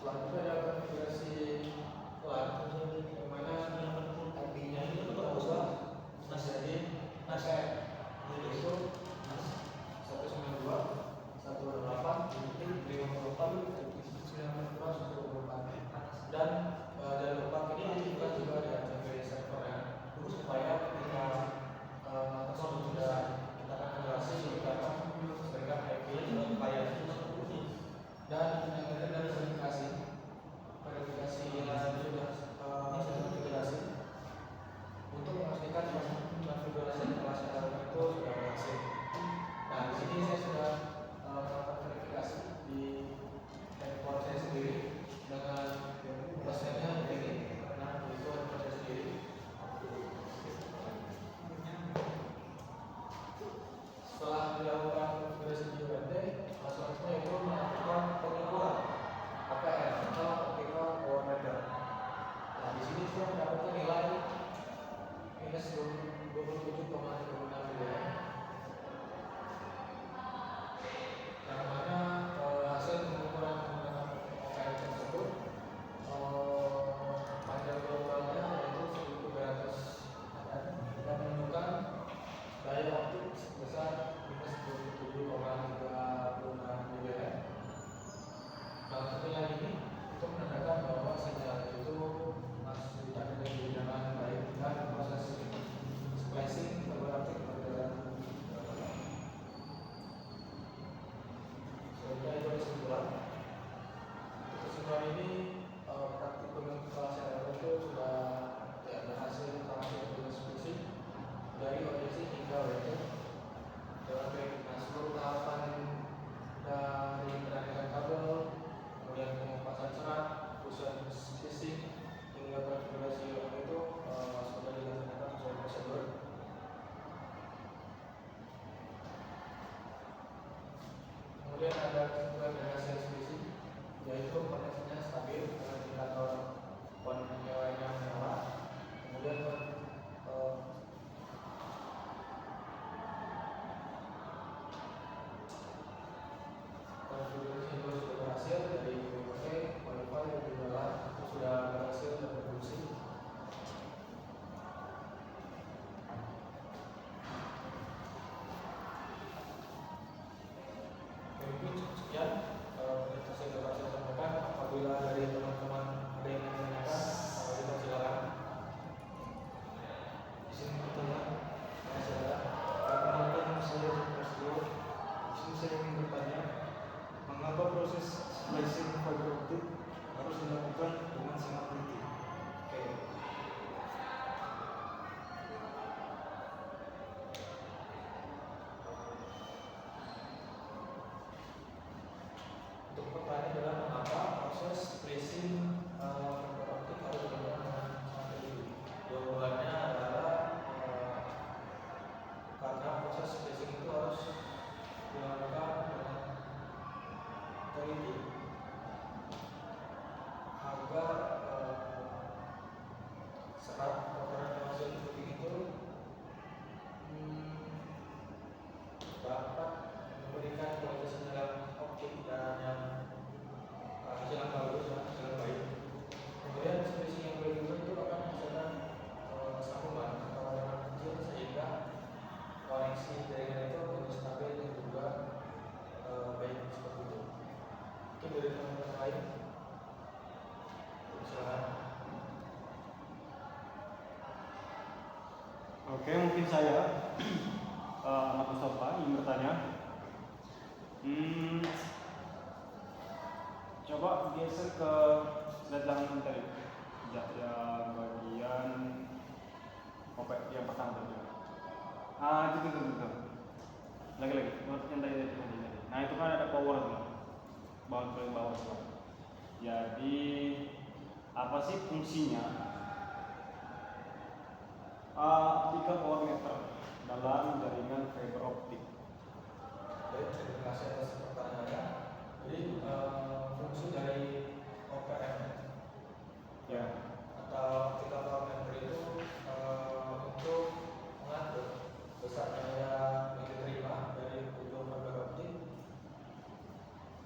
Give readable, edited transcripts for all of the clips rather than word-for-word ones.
Selanjutnya ada konfigurasi LAN, yang mana IP-nya ini kita ubah menjadi ASN, yaitu 192.168.54 dan jangan lupa ini juga ada API servernya supaya ketika tersebut sudah kita konfigurasi kita akan berikan IP-nya ke klien. Dan yang ketiga dari verifikasi LAN sudah konfigurasi untuk memastikan konfigurasi kelas itu sudah berhasil. Nah, di sini saya sudah melakukan verifikasi di handphone saya sendiri dengan prosesnya ini. Nah, itu handphone saya sendiri. Setelah dilakukan konfigurasi di UNT, selanjutnya itu melakukan pengukuran APR atau optical power meter. Nah, di sini saya mendapatkan nilai minus 27,36 miliar. Yang mana hasil pengukuran menggunakan OPR tersebut panjang globalnya yaitu 1.300 dan menunjukkan daya optik sebesar minus 27,36 miliar. Nah, setelah ini itu menandakan bahwa sinyal itu masih ada di dengan baik dan proses splicing fiber optik berjalan. Selanjutnya itu kesimpulan. Kesimpulan ini praktikum kelas RL itu sudah berhasil dengan splicing dari ODC hingga WT. Nah, seluruh tahapan dari penarikan kabel, kemudian pengupasan serat, urusan spacing hingga konfigurasi itu sudah dilaksanakan sesuai prosedur. Kemudian ada kesimpulan dari hasil spacing, yaitu koneksinya stabil dengan indikator PON-nya menyala. Kemudian konfigurasi itu sudah berhasil dari WP, qualify dan juga itu sudah berhasil terproduksi. Mungkin sekian presentasi yang dapat saya sampaikan. Apabila dari teman-teman ada yang menanyakan, kita silakan. Izin bertanya, perkenalkan saya Prasetyo. Di sini saya ingin bertanya, mengapa proses splicing fiber optik harus dilakukan dengan sangat teliti? Oke. Untuk pertanyaan adalah mengapa proses splicing fiber optik harus dilakukan dengan sangat teliti? Jawabannya adalah karena proses splicing itu harus dilakukan dengan teliti agar serat kotoran yang hasil putih itu dapat memberikan kualitas sinyal optik dan yang hasil yang bagus, hasil yang baik. Kemudian spacing yang boleh dibuat itu akan menghasilkan sambungan atau yang kecil sehingga koneksi jaringan itu lebih stabil dan juga baik seperti itu. Mungkin dari teman-teman lain, silakan. Oke, mungkin saya Ahmad Mustafa ingin bertanya. Coba geser ke slide yang tadi, bagian yang pertama tadi. Itu. Lagi. Yang tadi. Nah, itu kan ada power tuh. Bawah tuh. Jadi apa sih fungsinya optical power meter dalam jaringan fiber optik? Baik, terima kasih atas pertanyaannya. Jadi fungsi dari OPM Ya. atau optical power meter itu untuk mengatur besar daya yang diterima dari ujung fiber optik.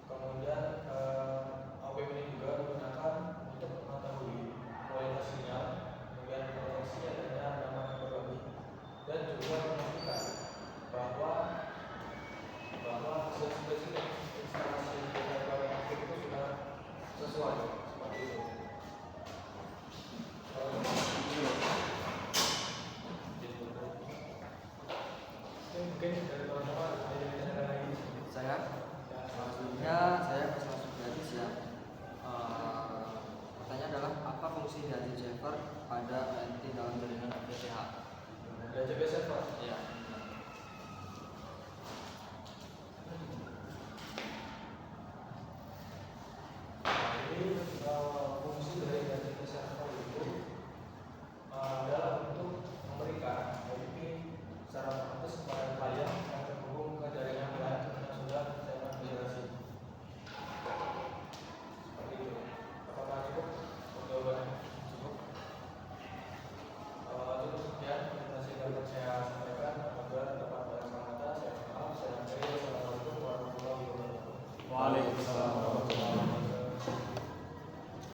Kemudian OPM ini juga Mungkin dari teman-teman ada yang ada lagi. Saya selanjutnya saya personal pribadi ya. Pertanyaan adalah apa fungsi dari Jeffer pada nanti dalam jaringan FTTH? Ada JP server. Ya. Jadi fungsi dari JP server